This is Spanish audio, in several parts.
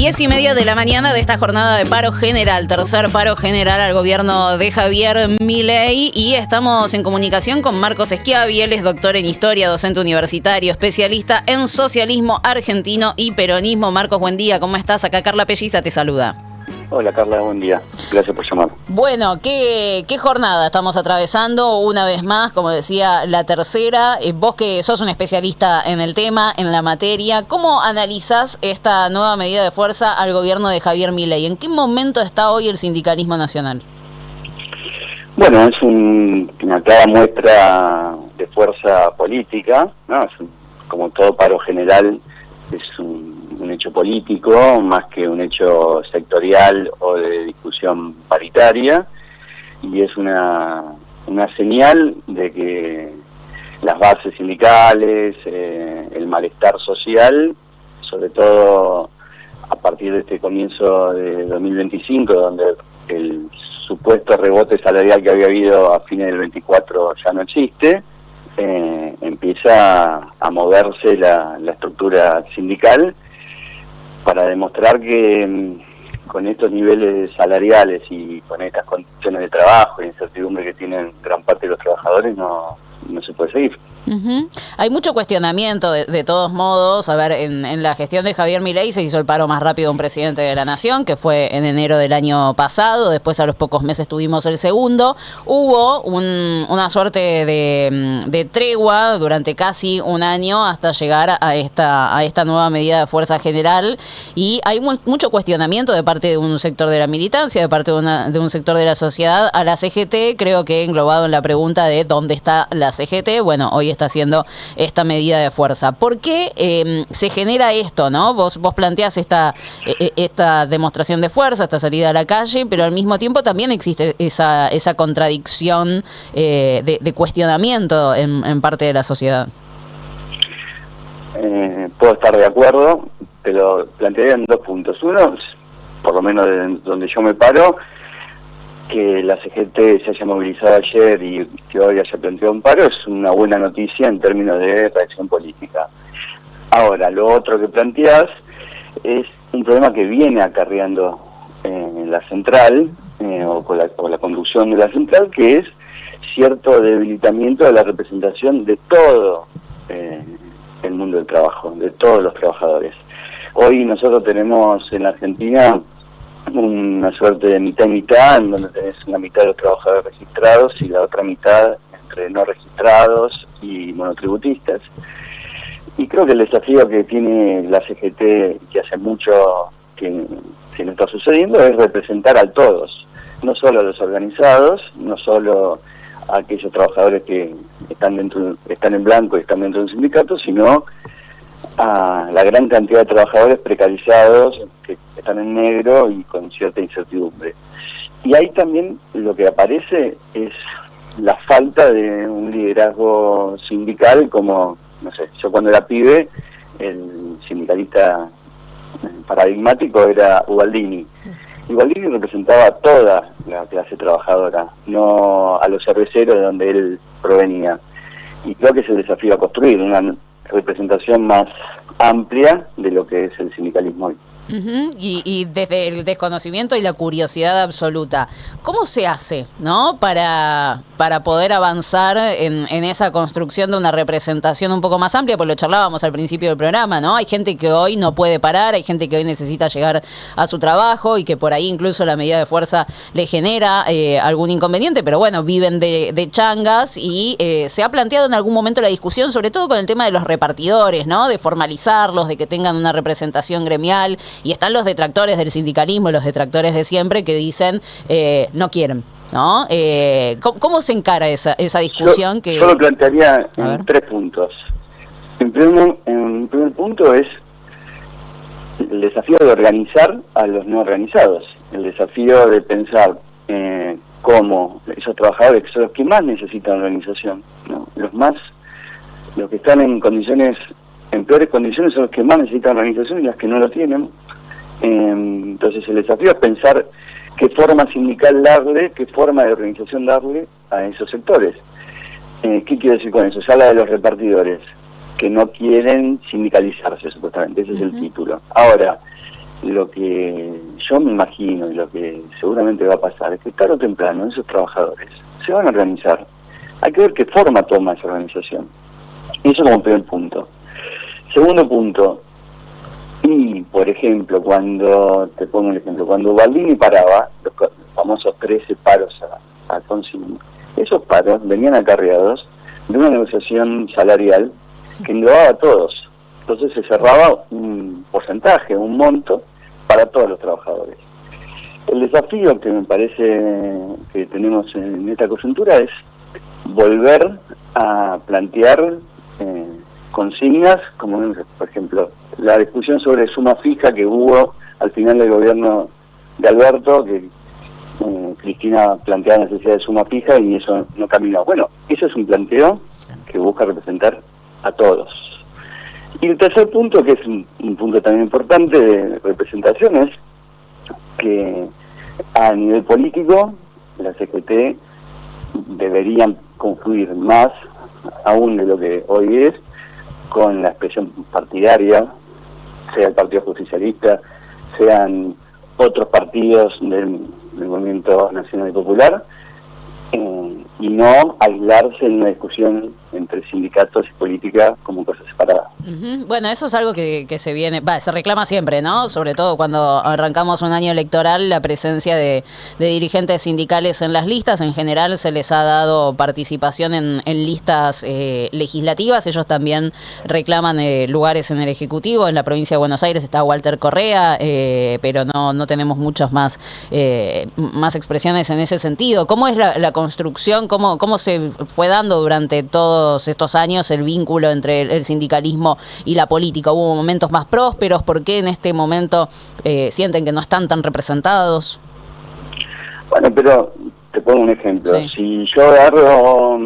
10:30 de la mañana de esta jornada de paro general, tercer paro general al gobierno de Javier Milei, y estamos en comunicación con Marcos Schiavi. Él es doctor en historia, docente universitario, especialista en socialismo argentino y peronismo. Marcos, buen día, ¿cómo estás? Acá Carla Pelliza te saluda. Hola Carla, buen día. Gracias por llamar. Bueno, ¿qué jornada estamos atravesando? Una vez más, como decía, la tercera. Vos que sos un especialista en el tema, en la materia, ¿cómo analizás esta nueva medida de fuerza al gobierno de Javier Milei? ¿En qué momento está hoy el sindicalismo nacional? Bueno, es una clara muestra de fuerza política, ¿no? Como todo paro general, es un hecho político más que un hecho sectorial o de discusión paritaria, y es una señal de que las bases sindicales, el malestar social, sobre todo a partir de este comienzo de 2025, donde el supuesto rebote salarial que había habido a fines del 24 ya no existe, empieza a moverse la estructura sindical para demostrar que con estos niveles salariales y con estas condiciones de trabajo y incertidumbre que tienen gran parte de los trabajadores no se puede seguir. Uh-huh. Hay mucho cuestionamiento de todos modos. A ver, en la gestión de Javier Milei se hizo el paro más rápido de un presidente de la nación, que fue en enero del año pasado. Después, a los pocos meses, tuvimos el segundo. Hubo una suerte de tregua durante casi un año hasta llegar a esta nueva medida de fuerza general, y hay mucho cuestionamiento de parte de un sector de la militancia, de parte de un sector de la sociedad a la CGT, creo que englobado en la pregunta de dónde está la CGT. Bueno, hoy está haciendo esta medida de fuerza. ¿Por qué se genera esto, no? Vos planteás esta demostración de fuerza, esta salida a la calle, pero al mismo tiempo también existe esa contradicción de cuestionamiento en parte de la sociedad. Puedo estar de acuerdo, pero plantearía en dos puntos. Uno, por lo menos de donde yo me paro, que la CGT se haya movilizado ayer y que hoy haya planteado un paro es una buena noticia en términos de reacción política. Ahora, lo otro que planteás es un problema que viene acarreando la central, o la conducción de la central, que es cierto debilitamiento de la representación de todo el mundo del trabajo, de todos los trabajadores. Hoy nosotros tenemos en la Argentina una suerte de mitad y mitad, en donde tenés una mitad de los trabajadores registrados y la otra mitad entre no registrados y monotributistas. Y creo que el desafío que tiene la CGT, que hace mucho que no está sucediendo, es representar a todos, no solo a los organizados, no solo a aquellos trabajadores que están en blanco y están dentro de un sindicato, sino a la gran cantidad de trabajadores precarizados que están en negro y con cierta incertidumbre. Y ahí también lo que aparece es la falta de un liderazgo sindical, como, no sé, yo cuando era pibe, el sindicalista paradigmático era Ubaldini. Y Ubaldini representaba a toda la clase trabajadora, no a los cerveceros de donde él provenía. Y creo que es el desafío a construir una representación más amplia de lo que es el sindicalismo hoy. Uh-huh. Y desde el desconocimiento y la curiosidad absoluta, ¿cómo se hace, no, para poder avanzar en esa construcción de una representación un poco más amplia? Pues lo charlábamos al principio del programa, ¿no? Hay gente que hoy no puede parar, hay gente que hoy necesita llegar a su trabajo y que por ahí incluso la medida de fuerza le genera algún inconveniente, pero bueno, viven de changas, y se ha planteado en algún momento la discusión, sobre todo con el tema de los repartidores, ¿no? De formalizarlos, de que tengan una representación gremial. Y están los detractores del sindicalismo, los detractores de siempre, que dicen no quieren, ¿no? ¿Cómo se encara esa discusión? Yo lo plantearía en tres puntos. En primer punto es el desafío de organizar a los no organizados, el desafío de pensar cómo esos trabajadores, que son los que más necesitan organización, ¿no? Los que están en peores condiciones son los que más necesitan organización y las que no lo tienen. Entonces el desafío es pensar qué forma sindical darle, qué forma de organización darle a esos sectores. ¿Qué quiero decir con eso? Se habla de los repartidores, que no quieren sindicalizarse, supuestamente, ese es el título. Ahora, lo que yo me imagino y lo que seguramente va a pasar es que tarde o temprano esos trabajadores se van a organizar. Hay que ver qué forma toma esa organización. Y eso como primer punto. Segundo punto, y por ejemplo, te pongo un ejemplo, cuando Baldini paraba, los famosos 13 paros a consigna, esos paros venían acarreados de una negociación salarial que englobaba a todos. Entonces se cerraba un porcentaje, un monto para todos los trabajadores. El desafío que me parece que tenemos en esta coyuntura es volver a plantear consignas, como por ejemplo la discusión sobre suma fija que hubo al final del gobierno de Alberto, que Cristina planteaba la necesidad de suma fija y eso no caminó. Bueno, eso es un planteo que busca representar a todos. Y el tercer punto, que es un punto también importante de representación, es que a nivel político la CGT deberían confluir más aún de lo que hoy es con la expresión partidaria, sea el Partido Justicialista, sean otros partidos del Movimiento Nacional y Popular, y no aislarse en una discusión entre sindicatos y política como cosas separadas. Bueno, eso es algo que se viene, se reclama siempre, ¿no? Sobre todo cuando arrancamos un año electoral, la presencia de dirigentes sindicales en las listas. En general se les ha dado participación en listas legislativas. Ellos también reclaman lugares en el Ejecutivo. En la provincia de Buenos Aires está Walter Correa, pero no tenemos muchas más expresiones en ese sentido. ¿Cómo es la construcción? ¿Cómo se fue dando durante todos estos años el vínculo entre el sindicalismo y la política? ¿Hubo momentos más prósperos? ¿Por qué en este momento sienten que no están tan representados? Bueno, pero te pongo un ejemplo. Sí. Si yo agarro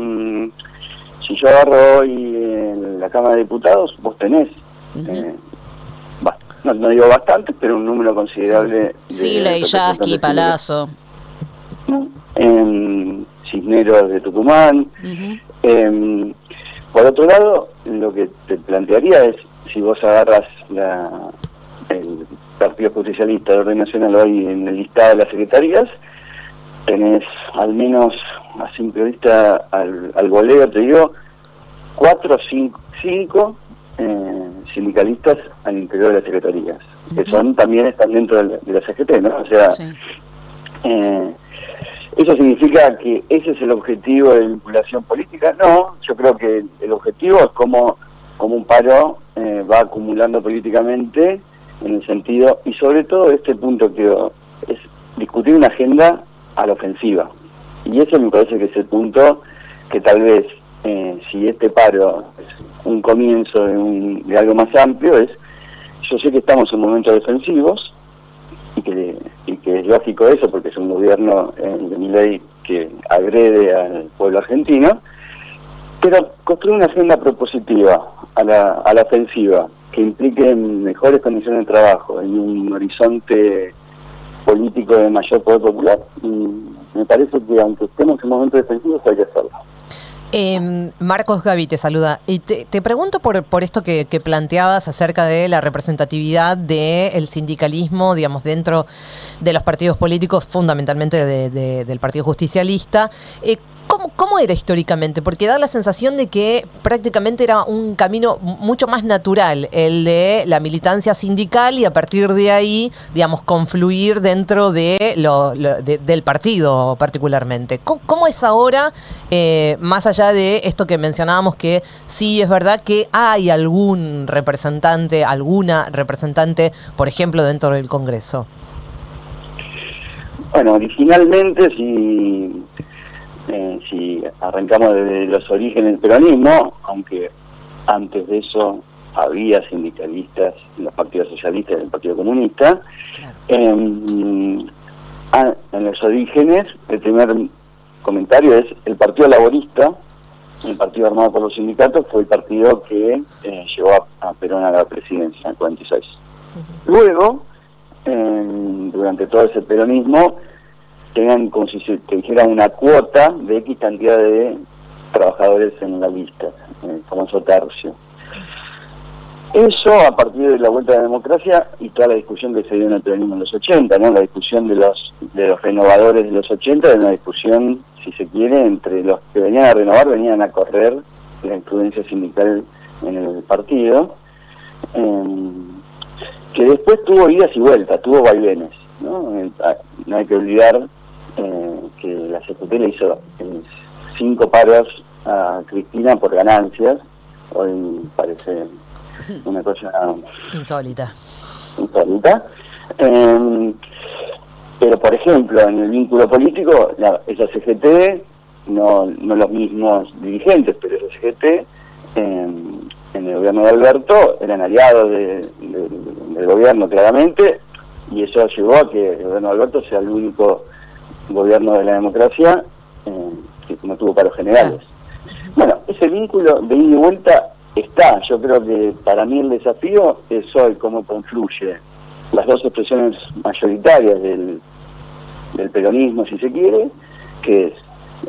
hoy en la Cámara de Diputados, vos tenés, no digo bastante, pero un número considerable. Sí, Ley, Yasky, Palazzo. Cisneros de Tucumán. Por otro lado, lo que te plantearía es, si vos agarras el Partido Justicialista de Orden Nacional hoy en el listado de las secretarías, tenés al menos, a simple vista, al voleo, te digo, 4 o 5 sindicalistas al interior de las secretarías, que también están dentro de la CGT, ¿no? O sea, sí. ¿Eso significa que ese es el objetivo de vinculación política? No, yo creo que el objetivo es como un paro va acumulando políticamente, en el sentido, y sobre todo este punto que es discutir una agenda a la ofensiva. Y eso me parece que es el punto que tal vez, si este paro es un comienzo de algo más amplio, yo sé que estamos en momentos defensivos, y que es lógico eso, porque es un gobierno de Milei que agrede al pueblo argentino, pero construir una agenda propositiva a la ofensiva, que implique mejores condiciones de trabajo en un horizonte político de mayor poder popular, me parece que aunque estemos en momentos defensivos hay que hacerlo. Marcos Gaby te saluda. Y te pregunto por esto que planteabas acerca de la representatividad del sindicalismo, digamos, dentro de los partidos políticos, fundamentalmente del Partido Justicialista. ¿Cómo era históricamente? Porque da la sensación de que prácticamente era un camino mucho más natural el de la militancia sindical y a partir de ahí, digamos, confluir dentro del partido particularmente. ¿Cómo es ahora, más allá de esto que mencionábamos, que sí es verdad que hay alguna representante, por ejemplo, dentro del Congreso? Bueno, originalmente si arrancamos desde los orígenes del peronismo, aunque antes de eso había sindicalistas en los partidos socialistas y en el Partido Comunista, claro. En los orígenes, el primer comentario es el Partido Laborista, el partido armado por los sindicatos, fue el partido que llevó a Perón a la presidencia en el 46. Luego, durante todo ese peronismo, tengan, como si se te dijera, una cuota de X cantidad de trabajadores en la lista, el famoso tercio. Eso a partir de la vuelta de la democracia y toda la discusión que se dio en el peronismo en los 80, ¿no? La discusión de los renovadores de los 80 era una discusión, si se quiere, entre los que venían a renovar, venían a correr la influencia sindical en el partido, que después tuvo idas y vueltas, tuvo vaivenes, ¿no? No hay que olvidar que la CGT le hizo 5 paros a Cristina por ganancias. Hoy parece una cosa insólita. Pero por ejemplo, en el vínculo político, esa CGT, no los mismos dirigentes, pero esa CGT en el gobierno de Alberto eran aliados del gobierno claramente, y eso llevó a que el gobierno de Alberto sea el único gobierno de la democracia que no tuvo paros generales. Bueno, ese vínculo de ida y vuelta está. Yo creo que para mí el desafío es hoy cómo confluye las dos expresiones mayoritarias del peronismo, si se quiere, que es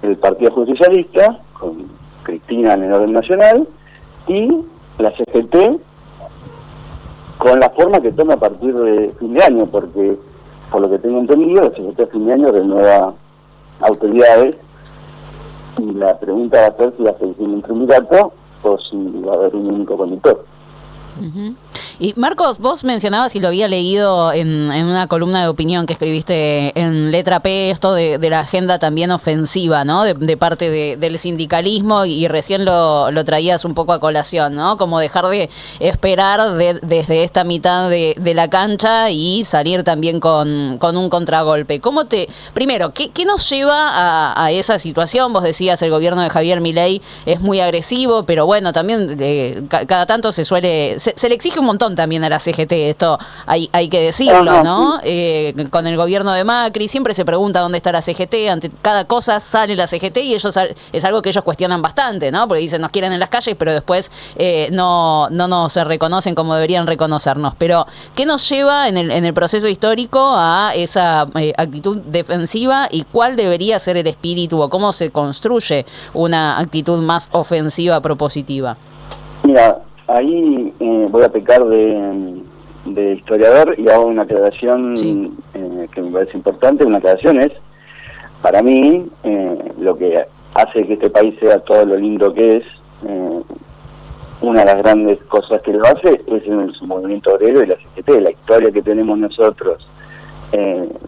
el Partido Justicialista, con Cristina en el orden nacional, y la CGT, con la forma que toma a partir de fin de año, porque por lo que tengo entendido, la CGT a fin de año renueva autoridades, y la pregunta va a ser si va a seguir un triunvirato o si va a haber un único conductor. Uh-huh. Y Marcos, vos mencionabas, y lo había leído en una columna de opinión que escribiste en Letra P, esto de la agenda también ofensiva, ¿no? De parte del sindicalismo, y recién lo traías un poco a colación, ¿no? Como dejar de esperar desde esta mitad de la cancha y salir también con un contragolpe. Primero, ¿qué nos lleva a esa situación? Vos decías, el gobierno de Javier Milei es muy agresivo, pero bueno, también cada tanto se le exige un montón también a la CGT, esto hay que decirlo, ¿no? Con el gobierno de Macri siempre se pregunta dónde está la CGT, ante cada cosa sale la CGT, y ellos es algo que ellos cuestionan bastante, ¿no? Porque dicen nos quieren en las calles, pero después no nos reconocen como deberían reconocernos. Pero ¿qué nos lleva en el proceso histórico a esa actitud defensiva, y cuál debería ser el espíritu o cómo se construye una actitud más ofensiva propositiva? Mira, ahí voy a pecar de historiador y hago una aclaración, sí, que me parece importante. Una aclaración es, para mí, lo que hace que este país sea todo lo lindo que es, una de las grandes cosas que lo hace es en su movimiento obrero y la CGT. La historia que tenemos nosotros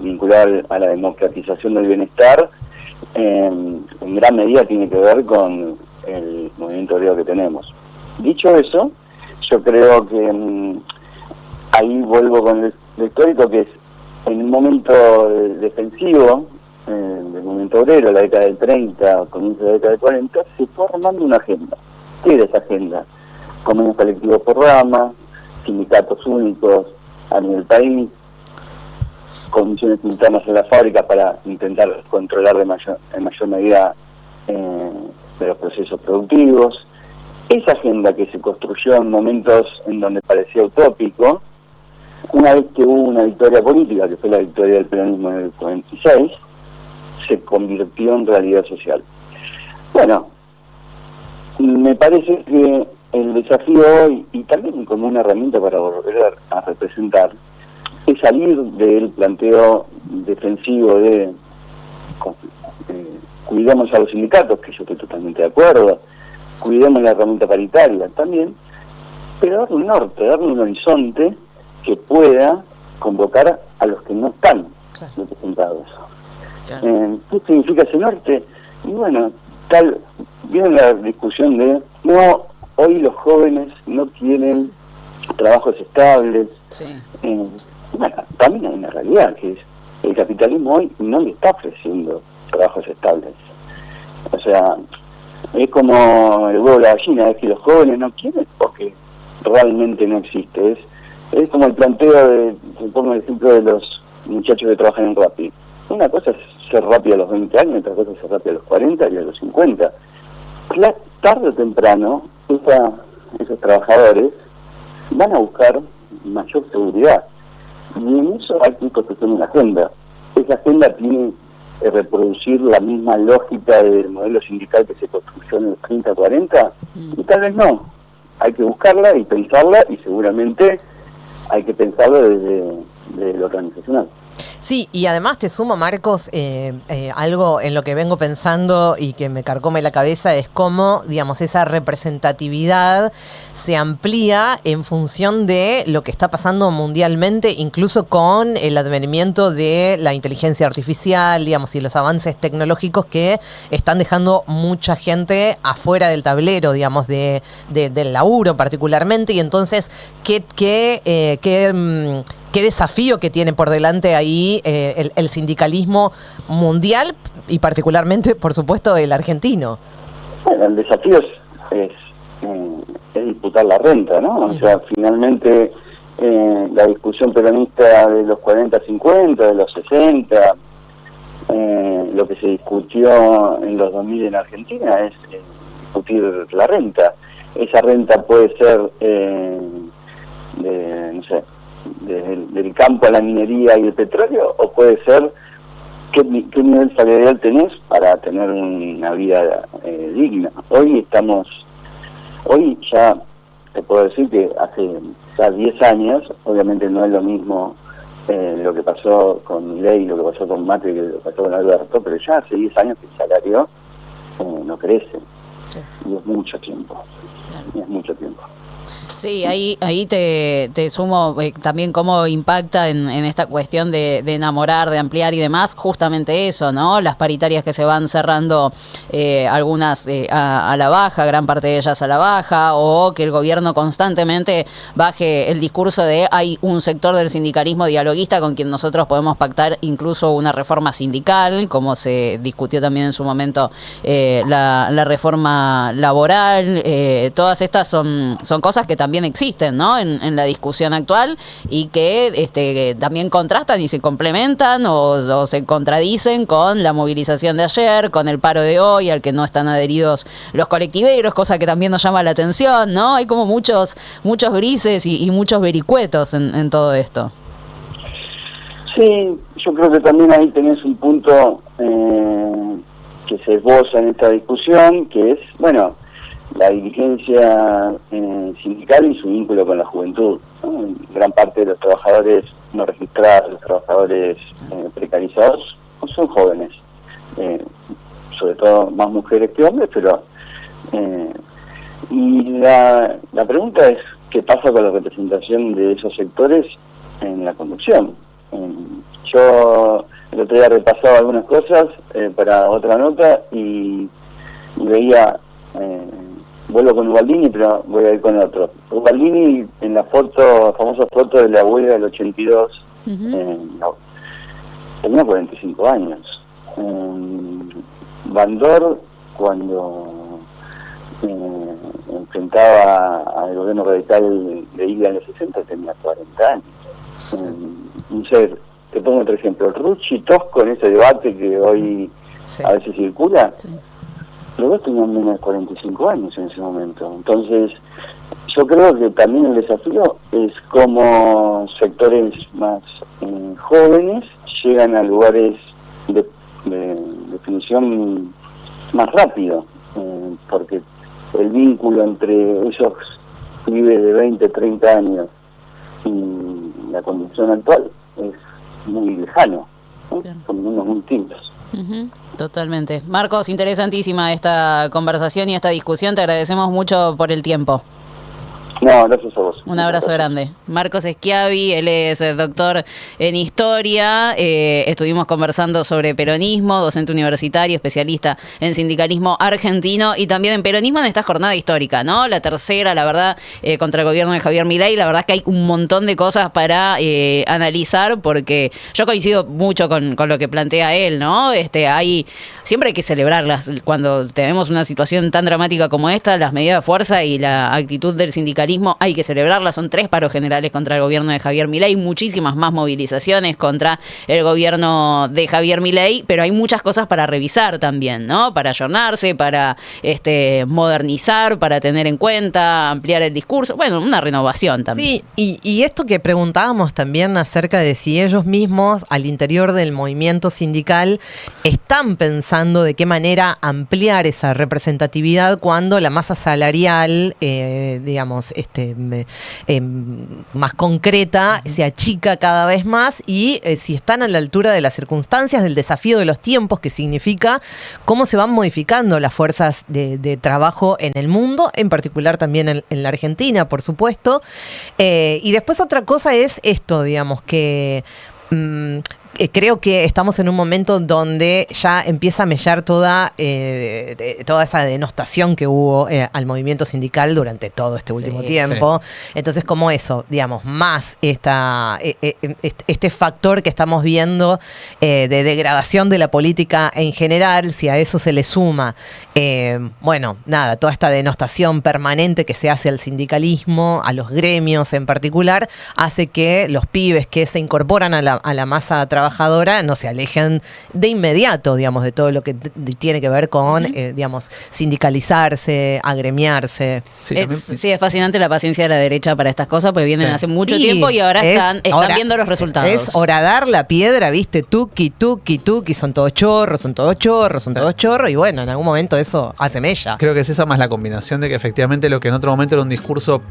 vinculada a la democratización del bienestar, en gran medida tiene que ver con el movimiento obrero que tenemos. Dicho eso, yo creo que ahí vuelvo con el histórico, que es en un momento defensivo del movimiento obrero, la década del 30, comienzo de la década del 40, se fue armando una agenda. ¿Qué era esa agenda? Convenios colectivos por rama, sindicatos únicos a nivel país, comisiones internas en las fábricas para intentar controlar en mayor medida de los procesos productivos. Esa agenda que se construyó en momentos en donde parecía utópico, una vez que hubo una victoria política, que fue la victoria del peronismo en el 46, se convirtió en realidad social. Bueno, me parece que el desafío hoy, y también como una herramienta para volver a representar, es salir del planteo defensivo de cuidemos a los sindicatos, que yo estoy totalmente de acuerdo, cuidemos la herramienta paritaria también, pero darle un norte, darle un horizonte que pueda convocar a los que no están representados. Claro. ¿Qué significa ese norte? Y bueno, viene la discusión de, no, hoy los jóvenes no tienen trabajos estables. Sí. Bueno, también hay una realidad, que es el capitalismo hoy no le está ofreciendo trabajos estables. O sea, es como el huevo de la gallina, es que los jóvenes no quieren porque realmente no existe. Es como el planteo pongo el ejemplo de los muchachos que trabajan en Rappi. Una cosa es ser Rappi a los 20 años, otra cosa es ser Rappi a los 40 y a los 50. Tarde o temprano, esos trabajadores van a buscar mayor seguridad. Y en eso hay que construir una agenda. Esa agenda tiene que reproducir la misma lógica del modelo sindical que se construyó en los 30-40, y tal vez no. hay que buscarla y pensarla, y seguramente hay que pensarlo desde lo organizacional. Sí, y además te sumo, Marcos, algo en lo que vengo pensando y que me carcome la cabeza es cómo, digamos, esa representatividad se amplía en función de lo que está pasando mundialmente, incluso con el advenimiento de la inteligencia artificial, digamos, y los avances tecnológicos que están dejando mucha gente afuera del tablero, digamos, del laburo particularmente, y entonces, ¿qué desafío que tiene por delante ahí el sindicalismo mundial y particularmente, por supuesto, el argentino? Bueno, el desafío es disputar la renta, ¿no? O sea, finalmente la discusión peronista de los 40-50, de los 60, lo que se discutió en los 2000 en Argentina es discutir la renta. Esa renta puede ser del campo a la minería y el petróleo, o puede ser qué nivel salarial tenés para tener una vida digna. Hoy ya te puedo decir que hace ya 10 años, obviamente no es lo mismo lo que pasó con Milei, lo que pasó con Macri, que lo que pasó con Alberto, pero ya hace 10 años que el salario no crece, y es mucho tiempo, Sí, ahí te sumo también cómo impacta en esta cuestión de enamorar, de ampliar y demás, justamente eso, ¿no? Las paritarias que se van cerrando, algunas a la baja, gran parte de ellas a la baja, o que el gobierno constantemente baje el discurso de hay un sector del sindicalismo dialoguista con quien nosotros podemos pactar incluso una reforma sindical, como se discutió también en su momento la reforma laboral. Todas estas son cosas que también existen, ¿no? En la discusión actual, y que también contrastan y se complementan o se contradicen con la movilización de ayer, con el paro de hoy, al que no están adheridos los colectiveros, cosa que también nos llama la atención, ¿no? Hay como muchos grises y muchos vericuetos en todo esto. Sí, yo creo que también ahí tenés un punto que se esboza en esta discusión, que es, bueno, la dirigencia sindical y su vínculo con la juventud, ¿no? Gran parte de los trabajadores no registrados, los trabajadores precarizados, son jóvenes, sobre todo más mujeres que hombres, pero y la pregunta es qué pasa con la representación de esos sectores en la conducción. Yo el otro día repasaba algunas cosas para otra nota y veía, vuelvo con Ubaldini, pero voy a ir con otro. Ubaldini en la famosa foto de la huelga del 82, tenía 45 años. Bandor, cuando enfrentaba al gobierno radical de Isla en los 60, tenía 40 años. No sé, te pongo otro ejemplo. Rucci y Tosco, en ese debate que hoy a veces circula, los dos tenían menos de 45 años en ese momento. Entonces, yo creo que también el desafío es cómo sectores más jóvenes llegan a lugares de definición más rápido, porque el vínculo entre esos pibes de 20, 30 años y la condición actual es muy lejano, ¿no? Son mundos muy distintos. Totalmente. Marcos, interesantísima esta conversación y esta discusión. Te agradecemos mucho por el tiempo. No, gracias a vos. Un abrazo grande. Marcos Schiavi, él es doctor en historia. Estuvimos conversando sobre peronismo, docente universitario, especialista en sindicalismo argentino y también en peronismo en esta jornada histórica, ¿no? La tercera, la verdad, contra el gobierno de Javier Milei. La verdad es que hay un montón de cosas para analizar, porque yo coincido mucho con lo que plantea él, ¿no? Siempre hay que celebrarlas cuando tenemos una situación tan dramática como esta, las medidas de fuerza y la actitud del sindicalismo sindicalismo hay que celebrarla. Son 3 paros generales contra el gobierno de Javier Milei, muchísimas más movilizaciones contra el gobierno de Javier Milei, pero hay muchas cosas para revisar también, ¿no? Para ayornarse, para modernizar, para tener en cuenta, ampliar el discurso. Bueno, una renovación también. Sí, y esto que preguntábamos también acerca de si ellos mismos al interior del movimiento sindical están pensando de qué manera ampliar esa representatividad cuando la masa salarial, más concreta, se achica cada vez más y si están a la altura de las circunstancias, del desafío de los tiempos, que significa cómo se van modificando las fuerzas de trabajo en el mundo, en particular también en la Argentina, por supuesto. Y después otra cosa es esto, digamos, que creo que estamos en un momento donde ya empieza a mellar toda esa denostación que hubo al movimiento sindical durante todo este último tiempo. Sí. Entonces, como eso, digamos, más este factor que estamos viendo de degradación de la política en general, si a eso se le suma, toda esta denostación permanente que se hace al sindicalismo, a los gremios en particular, hace que los pibes que se incorporan a la masa trabajadora no se alejen de inmediato, digamos, de todo lo que tiene que ver con, sindicalizarse, agremiarse. Sí, es fascinante la paciencia de la derecha para estas cosas, porque vienen hace mucho tiempo y ahora están viendo los resultados. Es horadar la piedra, ¿viste? Tuki, son todos chorros, y bueno, en algún momento eso hace mella. Creo que es esa más la combinación de que efectivamente lo que en otro momento era un discurso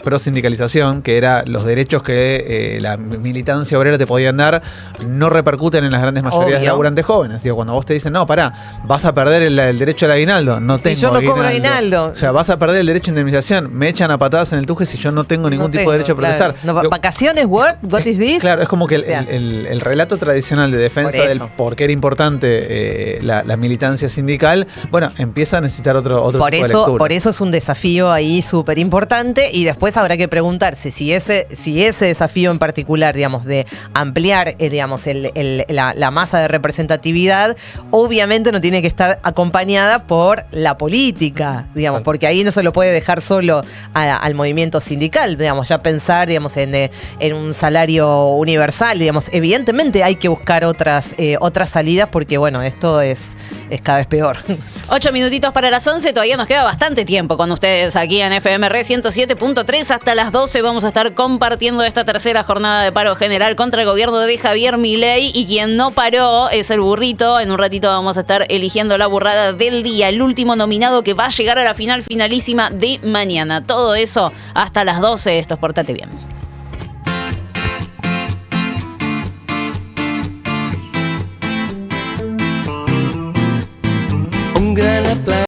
pro sindicalización, que era los derechos que la militancia obrera te podían dar, no repercuten en las grandes mayorías de laburantes jóvenes. Digo, cuando vos te dicen, no, pará, vas a perder el derecho al aguinaldo, no tengo yo no cobro aguinaldo. O sea, vas a perder el derecho a indemnización, me echan a patadas en el tuje si yo no tengo ningún tipo de derecho a protestar. Claro. No, ¿vacaciones? What is this? Claro, es como que el relato tradicional de defensa del por qué era importante la militancia sindical, bueno, empieza a necesitar otro tipo de lectura. Por eso es un desafío ahí súper importante, y después habrá que preguntarse si ese desafío en particular, digamos, de ampliar, la masa de representatividad, obviamente no tiene que estar acompañada por la política, digamos, porque ahí no se lo puede dejar solo al movimiento sindical, digamos, ya pensar, digamos, en un salario universal, digamos, evidentemente hay que buscar otras salidas, porque bueno, esto es cada vez peor. 8 minutitos para las 11, todavía nos queda bastante tiempo con ustedes aquí en FMR 107.3. Hasta las 12 vamos a estar compartiendo esta tercera jornada de paro general contra el gobierno de Javier Milei, y quien no paró es el burrito. En un ratito vamos a estar eligiendo la burrada del día, el último nominado que va a llegar a la finalísima de mañana. Todo eso hasta las 12. Esto es Portate Bien.